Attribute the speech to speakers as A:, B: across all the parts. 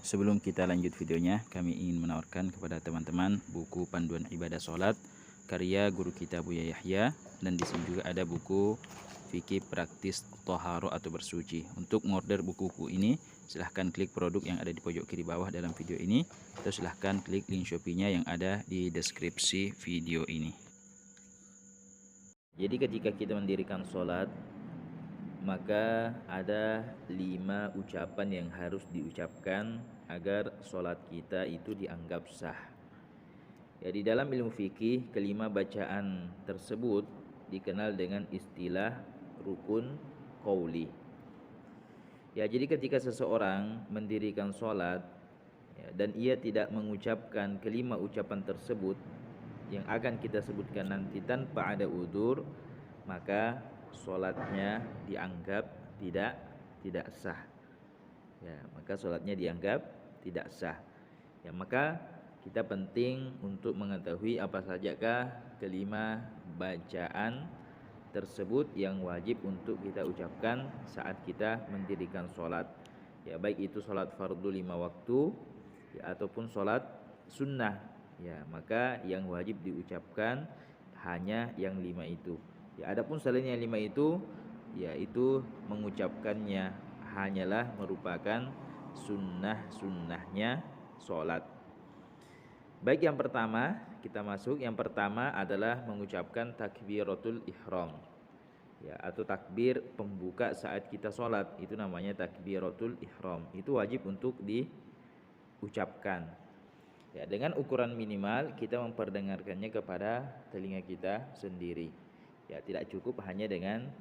A: Sebelum kita lanjut videonya, kami ingin menawarkan kepada teman-teman buku panduan ibadah sholat karya guru kita Buya Yahya, dan di sini juga ada buku fikih praktis toharo atau bersuci. Untuk mengorder buku-buku ini, silahkan klik produk yang ada di pojok kiri bawah dalam video ini, atau silahkan klik link Shopee-nya yang ada di deskripsi video ini. Jadi ketika kita mendirikan sholat, maka ada 5 ucapan yang harus diucapkan agar sholat kita itu dianggap sah. Ya, di dalam ilmu fikih, kelima bacaan tersebut dikenal dengan istilah rukun qauli. Ya, jadi ketika seseorang mendirikan sholat ya, dan ia tidak mengucapkan kelima ucapan tersebut yang akan kita sebutkan nanti tanpa ada udzur, maka sholatnya dianggap tidak sah. Ya, maka sholatnya dianggap tidak sah. Ya, maka kita penting untuk mengetahui apa sajakah kelima bacaan tersebut yang wajib untuk kita ucapkan saat kita mendirikan sholat. Ya, baik itu sholat fardu 5 waktu ya, ataupun sholat sunnah. Ya, maka yang wajib diucapkan hanya yang 5 itu. Ya, adapun selain yang 5 itu, yaitu mengucapkannya hanyalah merupakan sunnahnya sholat. Baik, yang pertama kita masuk. Yang pertama adalah mengucapkan takbiratul ihram ya, atau takbir pembuka saat kita sholat. Itu namanya takbiratul ihram. Itu wajib untuk diucapkan ya, dengan ukuran minimal kita memperdengarkannya kepada telinga kita sendiri. Ya, tidak cukup hanya dengan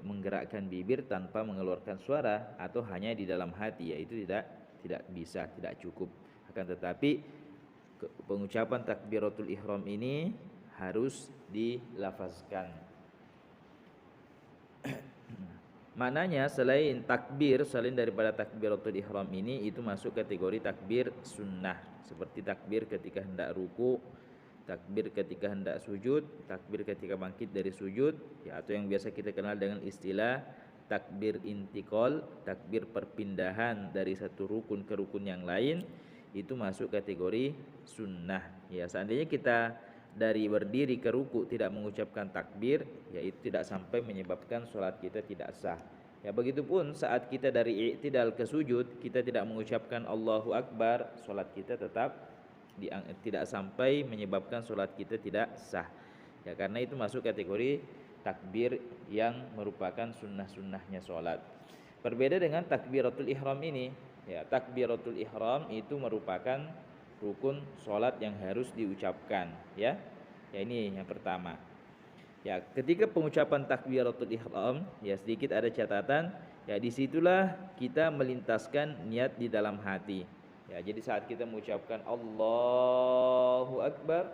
A: menggerakkan bibir tanpa mengeluarkan suara atau hanya di dalam hati, yaitu tidak bisa, tidak cukup. Akan tetapi pengucapan takbiratul ihram ini harus dilafazkan. Maknanya selain daripada takbiratul ihram ini, itu masuk kategori takbir sunnah, seperti takbir ketika hendak ruku, takbir ketika hendak sujud, takbir ketika bangkit dari sujud ya, atau yang biasa kita kenal dengan istilah takbir intikal, takbir perpindahan dari satu rukun ke rukun yang lain, itu masuk kategori sunnah ya. Seandainya kita dari berdiri ke ruku tidak mengucapkan takbir, ya itu tidak sampai menyebabkan sholat kita tidak sah ya. Begitupun saat kita dari i'tidal ke sujud kita tidak mengucapkan Allahu Akbar, sholat kita tetap tidak sampai menyebabkan sholat kita tidak sah ya, karena itu masuk kategori takbir yang merupakan sunnahnya sholat. Berbeda dengan takbiratul ihram ini ya. Takbiratul ihram itu merupakan rukun sholat yang harus diucapkan ya. Ya, ini yang pertama ya. Ketika pengucapan takbiratul ihram ya, sedikit ada catatan ya, disitulah kita melintaskan niat di dalam hati ya. Jadi saat kita mengucapkan Allahu Akbar,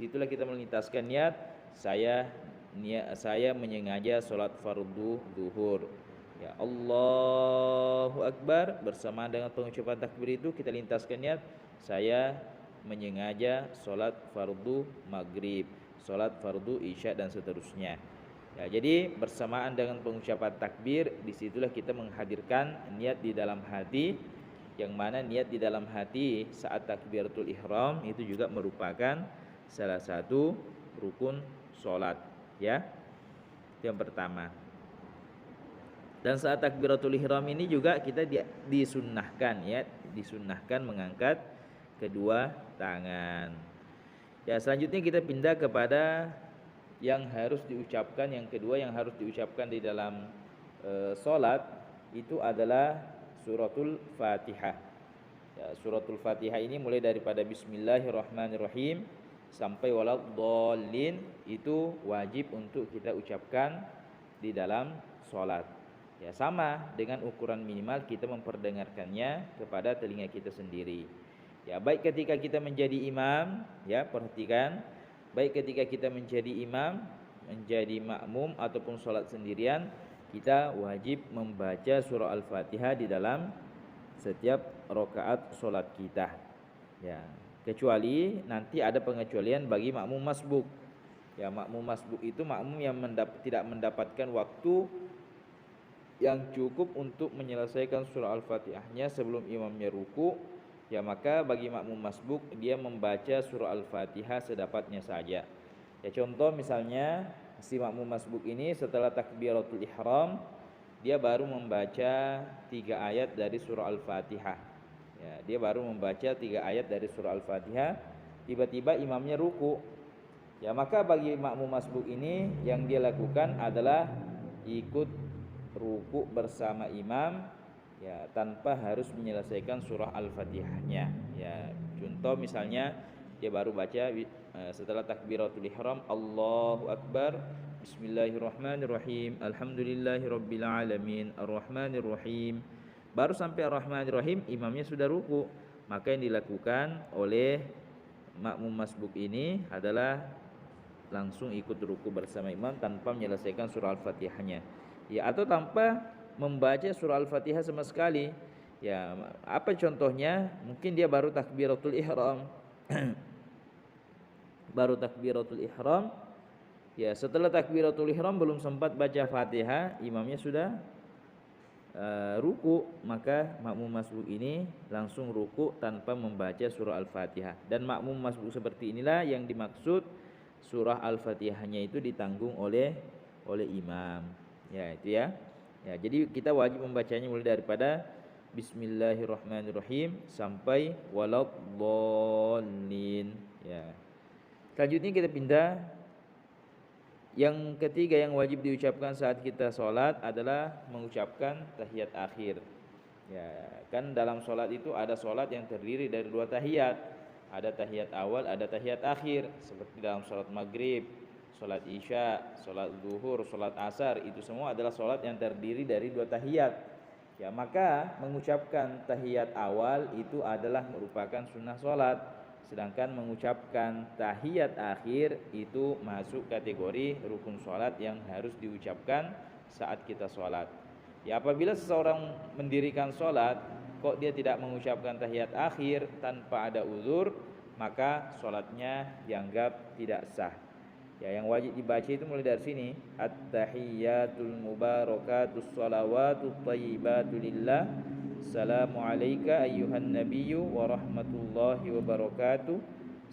A: situlah kita melintaskan niat saya menyengaja sholat fardu zuhur ya. Allahu Akbar, bersama dengan pengucapan takbir itu kita lintaskan niat saya menyengaja sholat fardu maghrib, sholat fardu isya, dan seterusnya ya. Jadi bersamaan dengan pengucapan takbir, disitulah kita menghadirkan niat di dalam hati, yang mana niat di dalam hati saat takbiratul ihram itu juga merupakan salah satu rukun sholat ya. Itu yang pertama. Dan saat takbiratul ihram ini juga kita disunnahkan ya, disunnahkan mengangkat kedua tangan ya. Selanjutnya kita pindah kepada yang harus diucapkan. Yang kedua yang harus diucapkan di dalam sholat itu adalah suratul Fatihah ya. Suratul Fatihah ini mulai daripada Bismillahirrahmanirrahim sampai waladhdallin, itu wajib untuk kita ucapkan di dalam sholat ya. Sama dengan ukuran minimal kita memperdengarkannya kepada telinga kita sendiri ya. Baik ketika kita menjadi imam ya, perhatikan, baik ketika kita menjadi imam, menjadi makmum, ataupun sholat sendirian, kita wajib membaca surah Al-Fatihah di dalam setiap rakaat sholat kita ya. Kecuali nanti ada pengecualian bagi makmum masbuk ya. Makmum masbuk itu makmum yang tidak mendapatkan waktu yang cukup untuk menyelesaikan surah Al-Fatihahnya sebelum imamnya ruku, ya maka bagi makmum masbuk dia membaca surah Al-Fatihah sedapatnya saja. Ya contoh misalnya si makmum masbuk ini setelah takbiratul ihram dia baru membaca 3 ayat dari surah Al-Fatihah. Ya, dia baru membaca 3 ayat dari surah Al-Fatihah, tiba-tiba imamnya ruku. Ya maka bagi makmum masbuk ini yang dia lakukan adalah ikut ruku bersama imam, ya tanpa harus menyelesaikan surah Al-Fatihahnya. Ya contoh misalnya dia baru baca setelah takbiratul ihram Allahu akbar, bismillahirrahmanirrahim, alhamdulillahirabbil alamin, arrahmanirrahim. Baru sampai arrahmanirrahim imamnya sudah ruku. Maka yang dilakukan oleh makmum masbuk ini adalah langsung ikut ruku bersama imam tanpa menyelesaikan surah Al-Fatihahnya. Ya atau tanpa membaca surah Al-Fatihah sama sekali. Ya, apa contohnya? Mungkin dia baru takbiratul ihram. Baru takbiratul ihram. Ya, setelah takbiratul ihram belum sempat baca Fatihah, imamnya sudah ruku, maka makmum masbuk ini langsung ruku tanpa membaca surah Al-Fatihah. Dan makmum masbuk seperti inilah yang dimaksud surah Al-Fatihahnya itu ditanggung oleh imam. Ya, itu ya. Ya, jadi kita wajib membacanya mulai daripada bismillahirrahmanirrahim sampai waladhdallin. Ya. Selanjutnya kita pindah. Yang ketiga yang wajib diucapkan saat kita sholat adalah mengucapkan tahiyat akhir. Ya, kan dalam sholat itu ada sholat yang terdiri dari 2 tahiyat. Ada tahiyat awal, ada tahiyat akhir. Seperti dalam sholat maghrib, sholat isya, sholat zuhur, sholat asar, itu semua adalah sholat yang terdiri dari 2 tahiyat. Ya, maka mengucapkan tahiyat awal itu adalah merupakan sunnah sholat. Sedangkan mengucapkan tahiyat akhir itu masuk kategori rukun sholat yang harus diucapkan saat kita sholat. Ya, apabila seseorang mendirikan sholat kok dia tidak mengucapkan tahiyat akhir tanpa ada uzur, maka sholatnya dianggap tidak sah. Ya, yang wajib dibaca itu mulai dari sini, at-tahiyyatul mubarakatus shalawatut thayyibatu lillah. Assalamu alayka ayyuhan nabiyyu wa rahmatullahi wa barakatuh.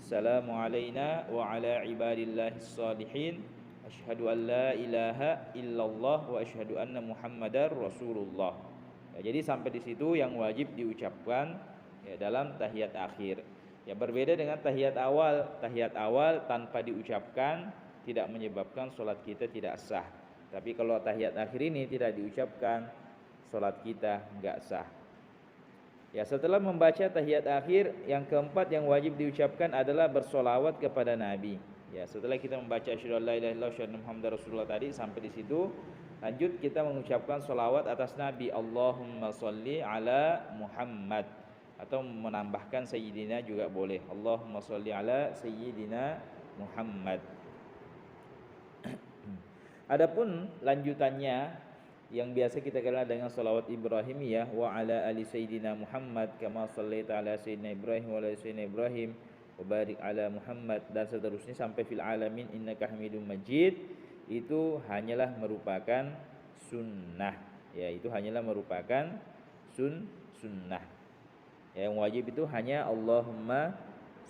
A: Assalamu alayna wa ala ibadillahis salihin. Asyhadu an la ilaha illallah wa asyhadu anna Muhammadar Rasulullah. Ya, jadi sampai di situ yang wajib diucapkan ya, dalam tahiyat akhir. Ya, berbeda dengan tahiyat awal. Tahiyat awal tanpa diucapkan tidak menyebabkan sholat kita tidak sah. Tapi kalau tahiyat akhir ini tidak diucapkan, sholat kita enggak sah. Ya, setelah membaca tahiyat akhir, yang keempat yang wajib diucapkan adalah bersolawat kepada Nabi. Ya, setelah kita membaca asyhadu an la ilaha illallah wa asyhadu anna Muhammadar Rasulullah tadi sampai di situ, lanjut kita mengucapkan solawat atas Nabi. Allahumma sholli ala Muhammad, atau menambahkan sayyidina juga boleh. Allahumma sholli ala sayyidina Muhammad. Adapun lanjutannya yang biasa kita kenal dengan salawat Ibrahimiyah, wa ala ali sayyidina Muhammad kama shallaita ala sayyidina Ibrahim wa ala sayyidina Ibrahim wa barik ala Muhammad, dan seterusnya sampai fil alamin innaka Hamidum Majid, itu hanyalah merupakan sunnah. Ya, itu hanyalah merupakan sunnah. Yang wajib itu hanya Allahumma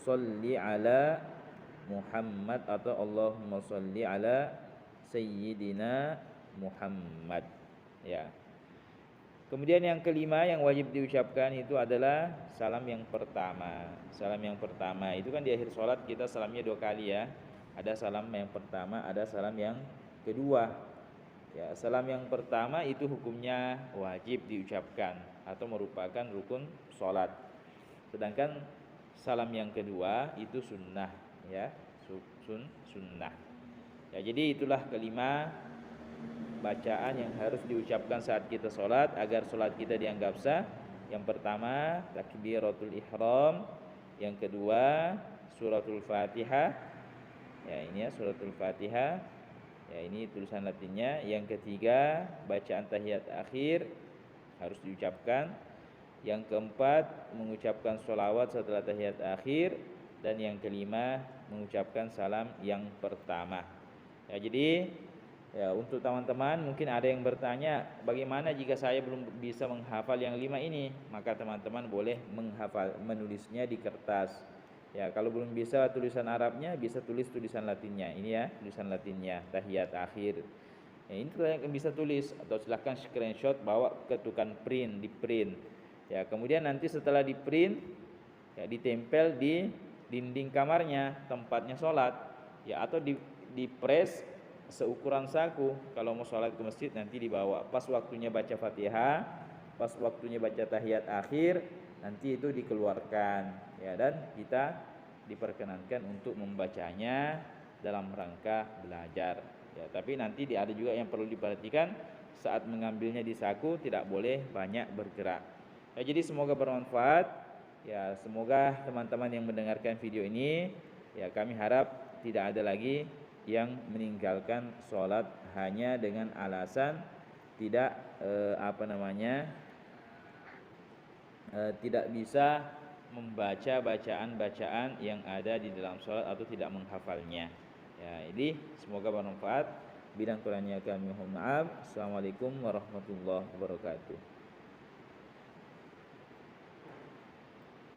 A: sholli ala Muhammad atau Allahumma sholli ala sayyidina Muhammad. Ya. Kemudian yang kelima yang wajib diucapkan itu adalah salam yang pertama. Salam yang pertama itu kan di akhir sholat kita salamnya 2 kali ya. Ada salam yang pertama, ada salam yang kedua. Ya, salam yang pertama itu hukumnya wajib diucapkan atau merupakan rukun sholat. Sedangkan salam yang kedua itu sunnah, ya, sunnah. Ya, jadi itulah kelima bacaan yang harus diucapkan saat kita sholat agar sholat kita dianggap sah. Yang pertama takbiratul ihram, yang kedua suratul Fatihah. Ya, ini ya suratul Fatihah. Ya, ini tulisan Latinnya. Yang ketiga bacaan tahiyat akhir harus diucapkan. Yang keempat mengucapkan sholawat setelah tahiyat akhir. Dan yang kelima mengucapkan salam yang pertama. Ya, jadi Ya, untuk teman-teman mungkin ada yang bertanya, bagaimana jika saya belum bisa menghafal yang 5 ini? Maka teman-teman boleh menulisnya di kertas. Ya, kalau belum bisa tulisan Arabnya, bisa tulis tulisan Latinnya. Ini ya, tulisan Latinnya, tahiyat akhir. Ya, ini kalian bisa tulis atau silahkan screenshot bawa ke tukang print, di print. Ya, kemudian nanti setelah di print, ya ditempel di dinding kamarnya, tempatnya sholat. Ya, atau di press seukuran saku. Kalau mau sholat ke masjid nanti dibawa. Pas waktunya baca Fatihah, pas waktunya baca tahiyat akhir, nanti itu dikeluarkan. Ya, dan kita diperkenankan untuk membacanya dalam rangka belajar. Ya, tapi nanti ada juga yang perlu diperhatikan, saat mengambilnya di saku tidak boleh banyak bergerak. Ya, jadi semoga bermanfaat. Ya, semoga teman-teman yang mendengarkan video ini, ya kami harap tidak ada lagi yang meninggalkan sholat hanya dengan alasan tidak tidak bisa membaca bacaan-bacaan yang ada di dalam sholat atau tidak menghafalnya. Ya, ini semoga bermanfaat. Bidang kurangnya kami mohon maaf. Assalamualaikum warahmatullahi wabarakatuh.